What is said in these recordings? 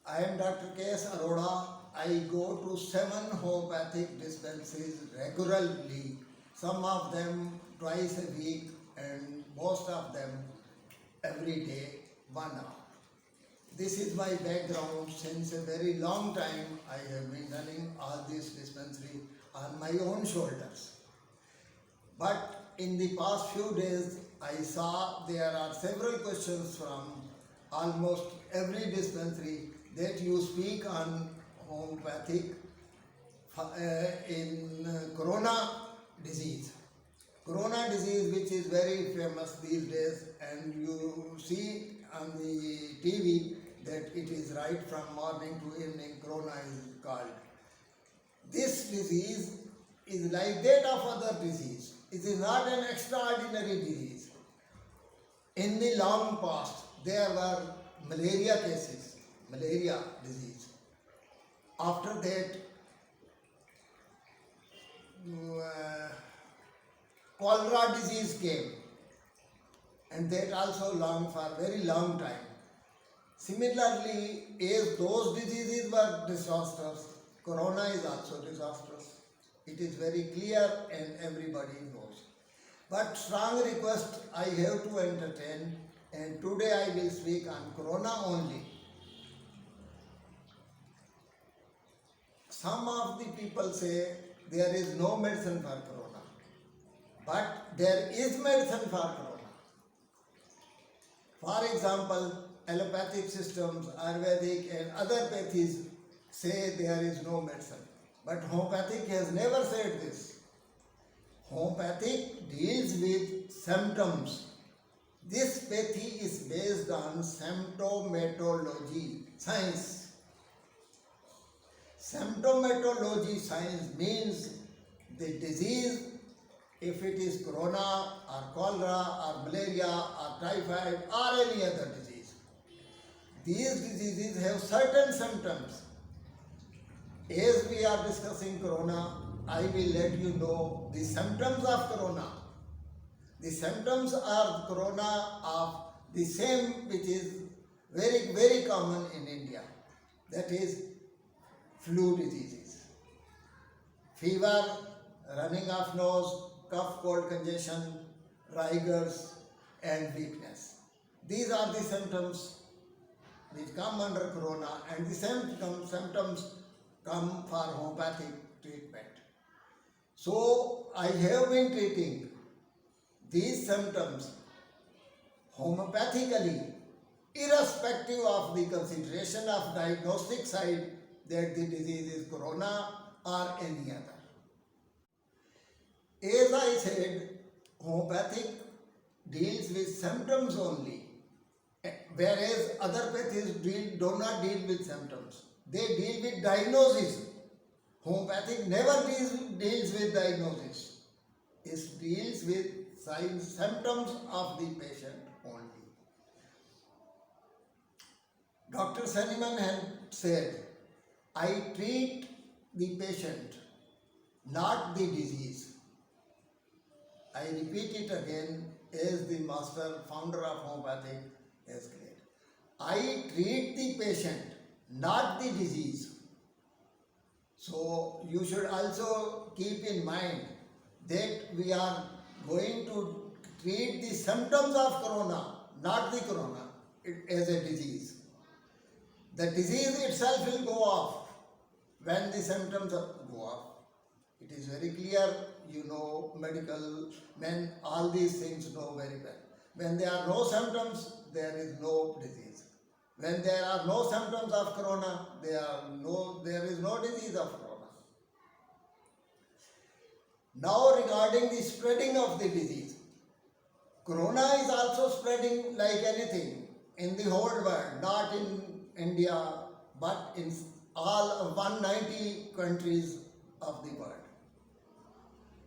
I am Dr. K.S. Arora. I go to 7 homeopathic dispensaries regularly, some of them twice a week and most of them every day, 1 hour. This is my background. Since a very long time I have been running all these dispensaries on my own shoulders. But in the past few days I saw there are several questions from almost every dispensary that you speak on homeopathic in corona disease. Corona disease, which is very famous these days, and you see on the TV that it is right from morning to evening, corona is called. This disease is like that of other disease. It is not an extraordinary disease. In the long past, there were malaria cases, malaria disease. After that, cholera disease came, and that also long for a very long time. Similarly, as those diseases were disastrous, corona is also disastrous. It is very clear and everybody knows. But strong request I have to entertain, and today I will speak on corona only. Some of the people say there is no medicine for corona, but there is medicine for corona. For example, allopathic systems, Ayurvedic and other pathies say there is no medicine. But homeopathic has never said this. Homeopathic deals with symptoms. This pathy is based on symptomatology science. Symptomatology science means the disease, if it is corona or cholera or malaria or typhoid or any other disease. These diseases have certain symptoms. As we are discussing corona, I will let you know the symptoms of corona. The symptoms of corona of the same which is very, very common in India. That is flu diseases. Fever, running of nose, cough, cold, congestion, rigors and weakness. These are the symptoms which come under corona, and the symptoms come for homeopathic treatment. So I have been treating these symptoms homeopathically, irrespective of the consideration of diagnostic side that the disease is corona or any other. As I said, homeopathic deals with symptoms only, whereas other pathies do not deal with symptoms. They deal with diagnosis. Homeopathic never deals with diagnosis. It deals with symptoms of the patient only. Dr. Saniman had said, I treat the patient, not the disease. I repeat it again, as the master founder of homeopathic has said. I treat the patient, not the disease. So you should also keep in mind that we are going to treat the symptoms of corona, not the corona as a disease. The disease itself will go off when the symptoms go off. It is very clear, you know, medical men, all these things know very well. When there are no symptoms, there is no disease. When there are no symptoms of corona, there is no disease of corona. Now regarding the spreading of the disease, corona is also spreading like anything in the whole world, not in India, but in all 190 countries of the world.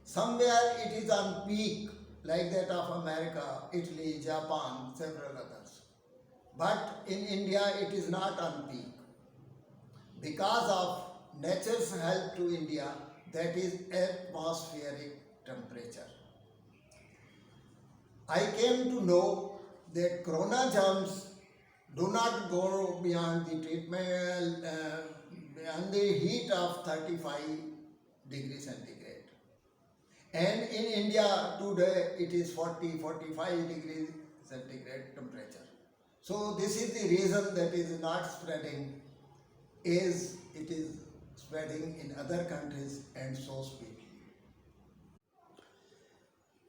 Somewhere it is on peak, like that of America, Italy, Japan, several others. But in India it is not on peak. Because of nature's help to India, that is atmospheric temperature. I came to know that corona germs do not go beyond the treatment, beyond the heat of 35 degrees centigrade. And in India today it is 40-45 degrees centigrade temperature. So this is the reason that is not spreading, is it is spreading in other countries and so speedily.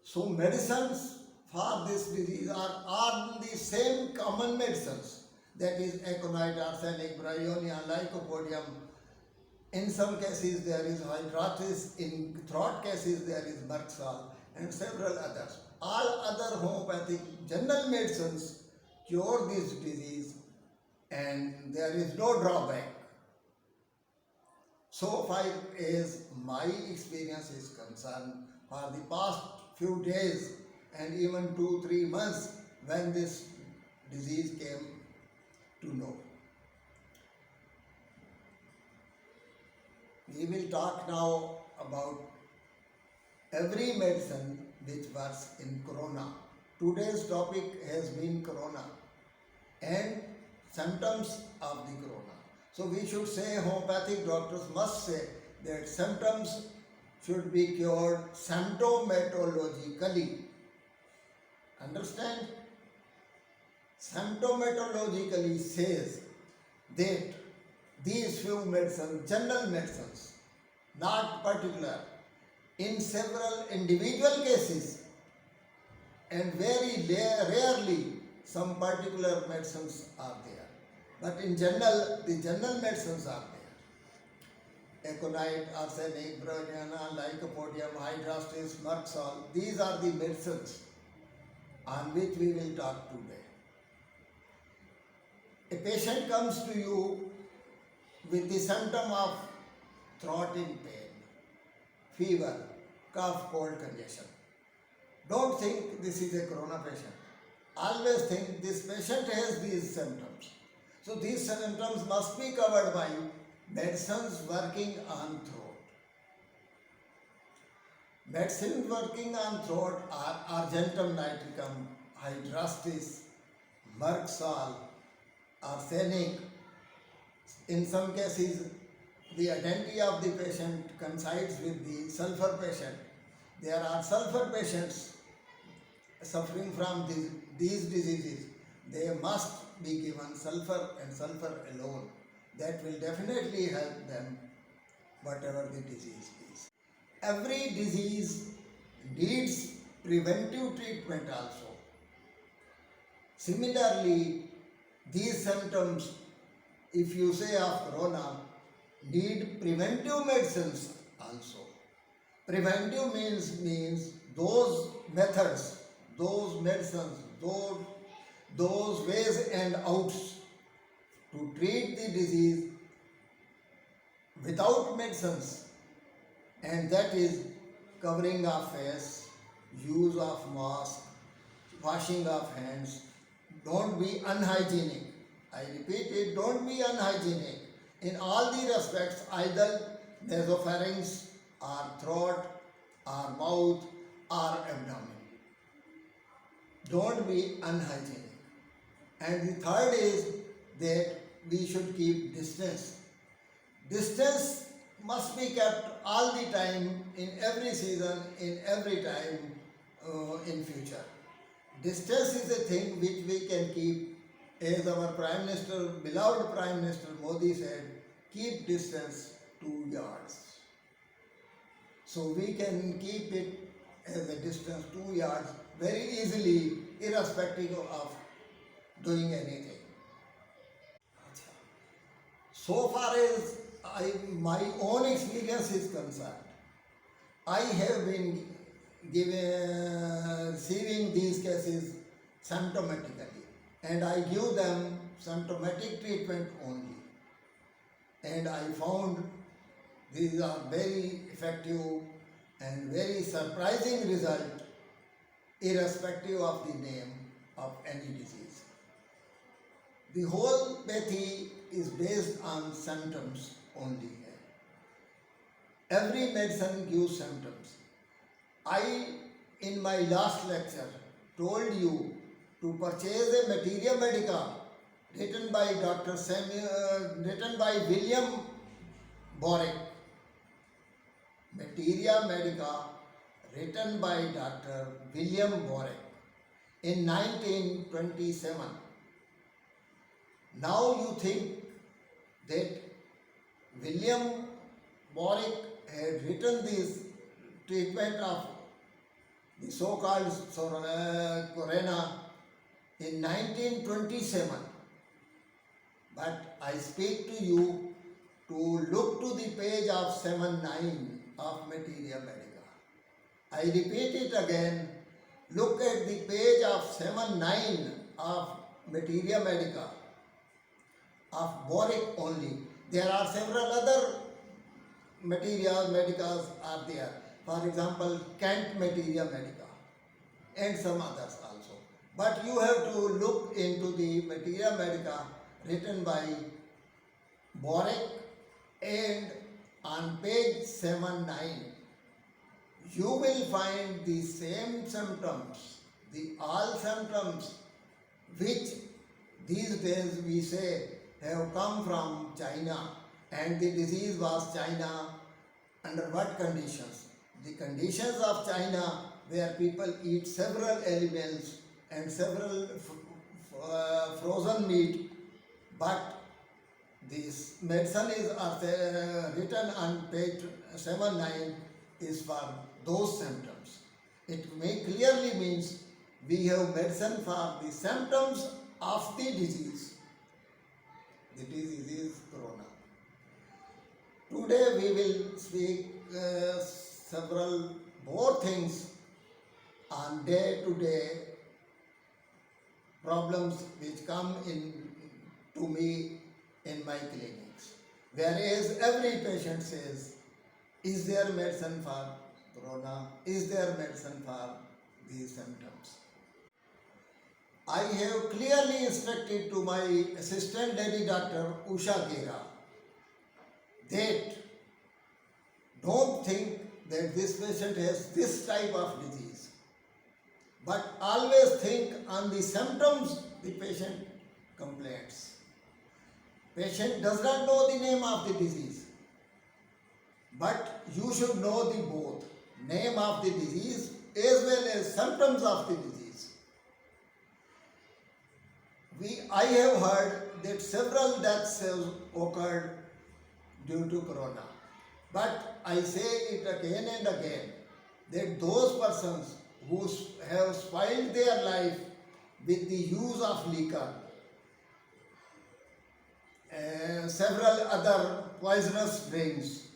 So medicines for this disease are all the same common medicines, that is aconite, arsenic, bryonia, lycopodium. In some cases there is hydratis, in throat cases there is Merxal and several others. All other homeopathic general medicines cure this disease and there is no drawback. So far as my experience is concerned, for the past few days and even 2-3 months when this disease came to know. We will talk now about every medicine which works in corona. Today's topic has been corona and symptoms of the corona. So we should say, homeopathic doctors must say that symptoms should be cured symptomatologically. Understand? Symptomatologically says that these few medicines, general medicines, not particular, in several individual cases and very rarely some particular medicines are there. But in general, the general medicines are there. Aconite, arsenic, bryonia, lycopodium, hydrastis, Merxal, these are the medicines on which we will talk today. A patient comes to you with the symptom of throat in pain, fever, cough, cold, congestion. Don't think this is a corona patient. Always think this patient has these symptoms. So these symptoms must be covered by medicines working on throat. Medicines working on throat are argentum nitricum, hydrastis, Merxal, arsenic. In some cases, the identity of the patient coincides with the sulfur patient. There are sulfur patients suffering from these diseases. They must be given sulfur and sulfur alone. That will definitely help them, whatever the disease is. Every disease needs preventive treatment also. Similarly, these symptoms, if you say of corona, need preventive medicines also. Preventive means those methods, those medicines, those ways and outs to treat the disease without medicines, and that is covering of face, use of mask, washing of hands. Don't be unhygienic. I repeat it, don't be unhygienic in all the respects, either nasopharynx or throat or mouth or abdomen. Don't be unhygienic. And the third is that we should keep distance. Distance must be kept all the time, in every season, in every time, in future. Distance is a thing which we can keep, as our Prime Minister, beloved Prime Minister Modi said, keep distance 2 yards. So we can keep it as a distance 2 yards very easily, irrespective of doing anything. So far as my own experience is concerned, I have been receiving these cases symptomatically, and I give them symptomatic treatment only. And I found these are very effective and very surprising result, irrespective of the name of any disease. The whole pathy is based on symptoms only. Every medicine gives symptoms. I, in my last lecture, told you to purchase a materia medica written by written by William Borick. Materia Medica, written by Dr. William Borick in 1927. Now you think that William Borick had written this treatment of the so-called corona in 1927. But I speak to you to look to the page of 79 of Materia Medica. I repeat it again. Look at the page of 79 of Materia Medica of Borick only. There are several other medicas are there. For example, Kent Materia Medica and some others also. But you have to look into the Materia Medica written by Borick, and on page 79 you will find the same symptoms, the all symptoms which these days we say have come from China, and the disease was China under what conditions? The conditions of China where people eat several animals and several frozen meat, but this medicine is written on page 79 is for those symptoms. It may clearly means we have medicine for the symptoms of the disease. The disease is corona. Today we will speak several more things on day-to-day problems which come in to me in my clinics. Whereas every patient says, is there medicine for corona? Is there medicine for these symptoms? I have clearly instructed to my assistant lady doctor Usha Gera that don't think that this patient has this type of disease, but always think on the symptoms the patient complains. Patient does not know the name of the disease, but you should know the both name of the disease as well as symptoms of the disease. I have heard that several deaths have occurred due to corona, but I say it again and again that those persons who have spoiled their life with the use of liquor, several other poisonous drinks,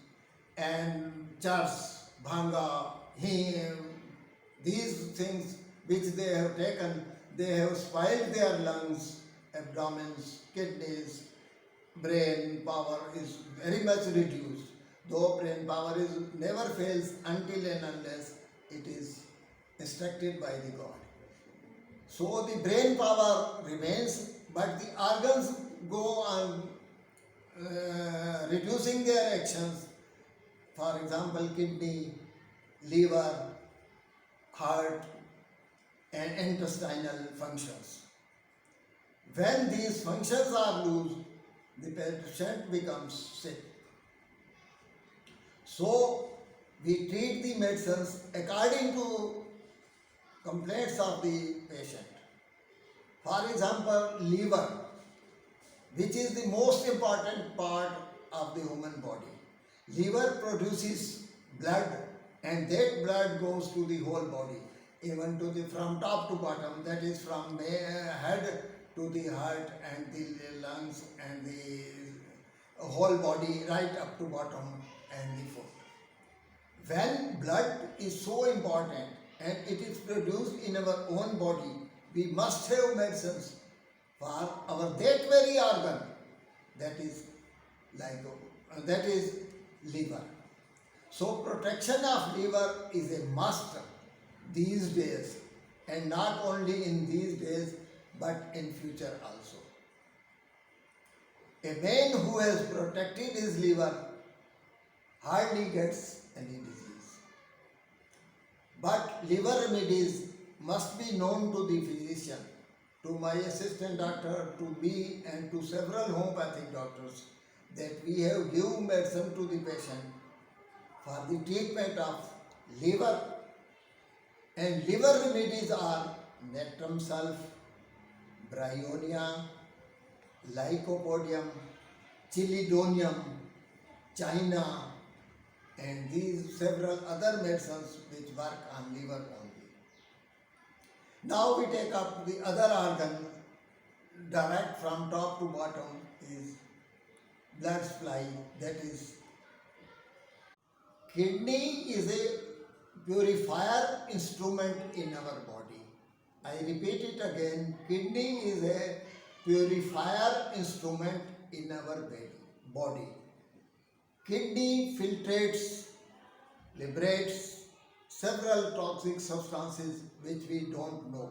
and chars, bhanga, these things which they have taken, they have spoiled their lungs, abdomens, kidneys, brain power is very much reduced. Though brain power is never fails until and unless it is instructed by the God. So the brain power remains, but the organs go on reducing their actions. For example, kidney, liver, heart, and intestinal functions. When these functions are loose, the patient becomes sick. So we treat the medicines according to complaints of the patient. For example, liver, which is the most important part of the human body. Liver produces blood, and that blood goes to the whole body, even to the from top to bottom, that is from head to the heart and the lungs and the whole body right up to bottom and the foot. When blood is so important and it is produced in our own body, we must have medicines for our that very organ, that is liver. So protection of liver is a must these days, and not only in these days but in future also. A man who has protected his liver hardly gets any disease. But liver remedies must be known to the physician. to my assistant doctor, to me, and to several homeopathic doctors that we have given medicine to the patient for the treatment of liver, and liver remedies are nectrum sulph, bryonia, lycopodium, chilidonium, china, and these several other medicines which work on liver only. Now we take up the other organ, direct from top to bottom is blood supply, that is kidney is a purifier instrument in our body. I repeat it again, kidney is a purifier instrument in our body. Kidney filtrates, liberates several toxic substances which we don't know,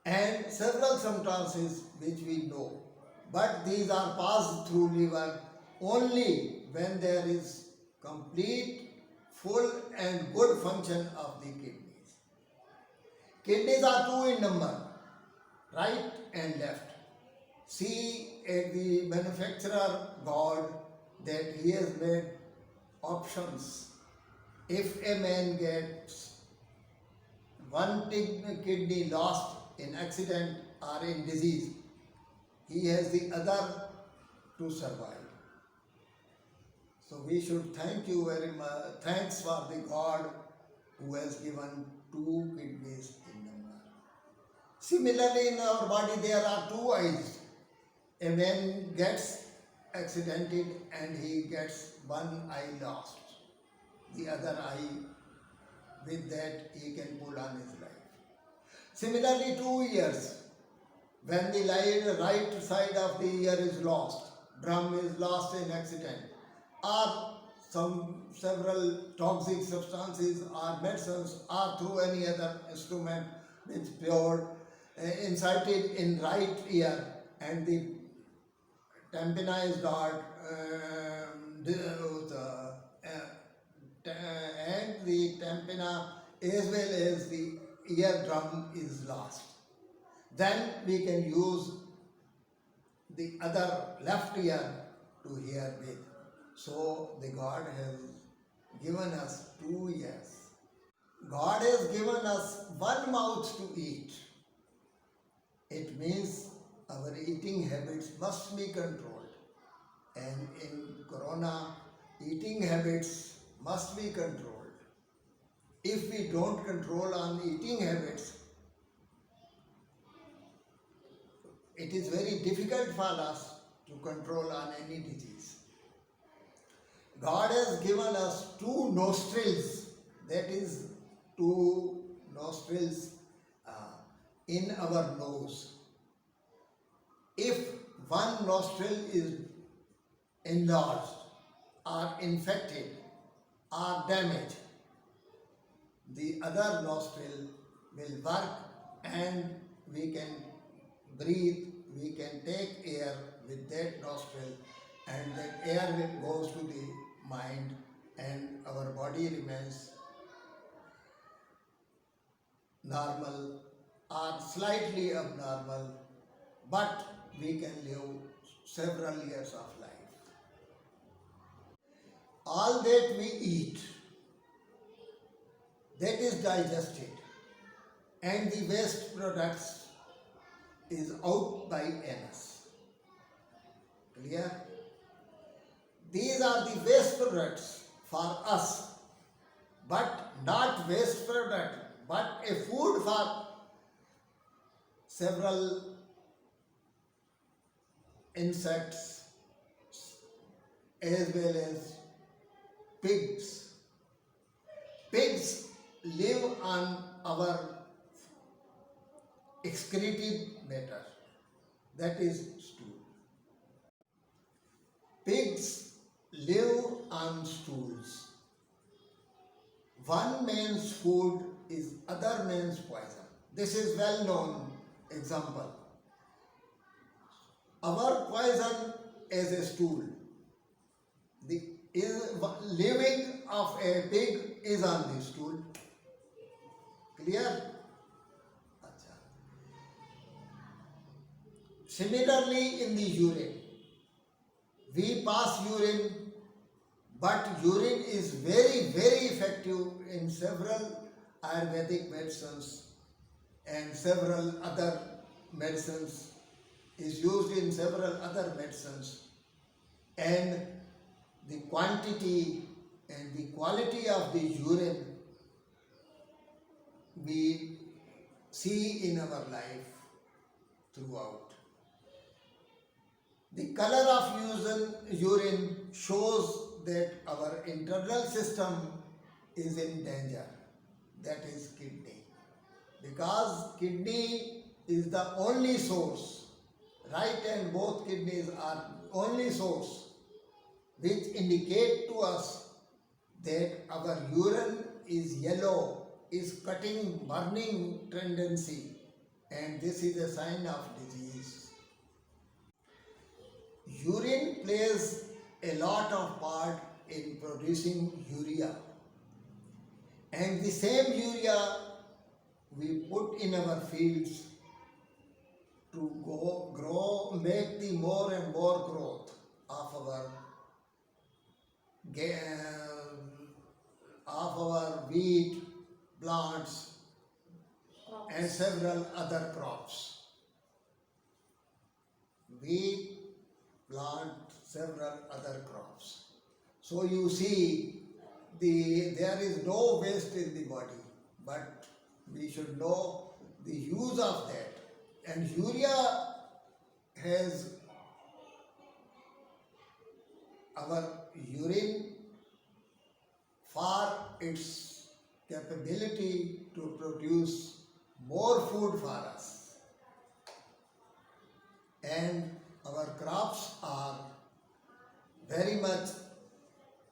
and several substances which we know, but these are passed through liver only when there is complete, full and good function of the kidneys. Kidneys are two in number, right and left. See the manufacturer God that he has made options. If a man gets one kidney lost in accident or in disease, he has the other to survive. So we should thank you very much. Thanks for the God who has given two kidneys in number. Similarly, in our body there are two eyes. A man gets accidented and he gets one eye lost. The other eye, with that he can pull on his life. Similarly, 2 ears. When the right side of the ear is lost, drum is lost in accident, or several toxic substances or medicines or through any other instrument which pure incited in right ear, and the tympani is not and the tympani as well as the eardrum is lost, then we can use the other left ear to hear with. So the God has given us 2 ears. God has given us one mouth to eat. It means our eating habits must be controlled. And in Corona, eating habits must be controlled. If we don't control on eating habits, it is very difficult for us to control on any disease. God has given us 2 nostrils, that is 2 nostrils in our nose. If one nostril is enlarged or infected or damaged, the other nostril will work and we can breathe, we can take air with that nostril, and that air goes to the mind and our body remains normal or slightly abnormal, but we can live several years of life. All that we eat, that is digested, and the waste products is out by anus. Clear? These are the waste products for us, but not waste product, but a food for several insects as well as pigs. Pigs live on our excreted matter, that is stool. Pigs live on stools. One man's food is other man's poison. This is well known example. Our poison is a stool. The living of a pig is on the stool. Clear? Similarly, in the urine, we pass urine, but urine is very, very effective in several Ayurvedic medicines and several other medicines, is used in several other medicines, and the quantity and the quality of the urine we see in our life throughout. The color of urine shows that our internal system is in danger, that is kidney. Because kidney is the only source, right and both kidneys are only source which indicate to us that our urine is yellow, is cutting, burning tendency, and this is a sign of disease. Urine plays a lot of part in producing urea, and the same urea we put in our fields to grow, make the more and more growth of our wheat, plants, and several other crops. Wheat, plant, several other crops. So you see, there is no waste in the body, but we should know the use of that. And urea has our urine for its capability to produce more food for us. And our crops are very much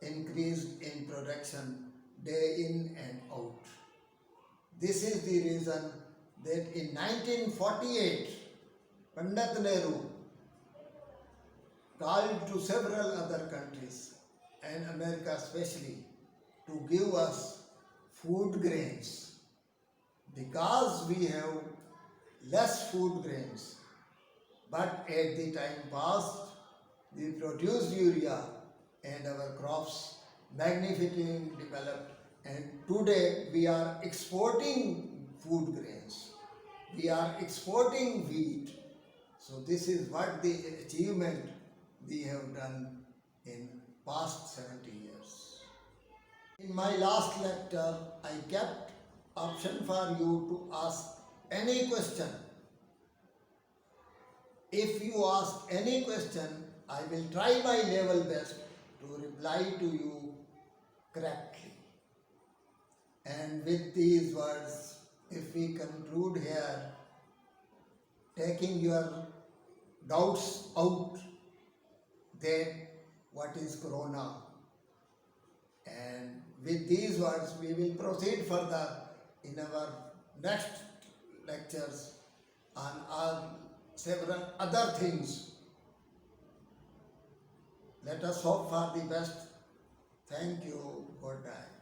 increased in production day in and out. This is the reason that in 1948, Pandit Nehru called to several other countries and America especially to give us food grains, because we have less food grains. But at the time past, we produced urea and our crops magnificently developed, and today we are exporting food grains. We are exporting wheat. So this is what the achievement we have done in past 70 years. In my last lecture, I kept option for you to ask any question. If you ask any question, I will try my level best to reply to you correctly. And with these words, if we conclude here, taking your doubts out, that what is Corona, and with these words we will proceed further in our next lectures on several other things. Let us hope for the best. Thank you. Good night.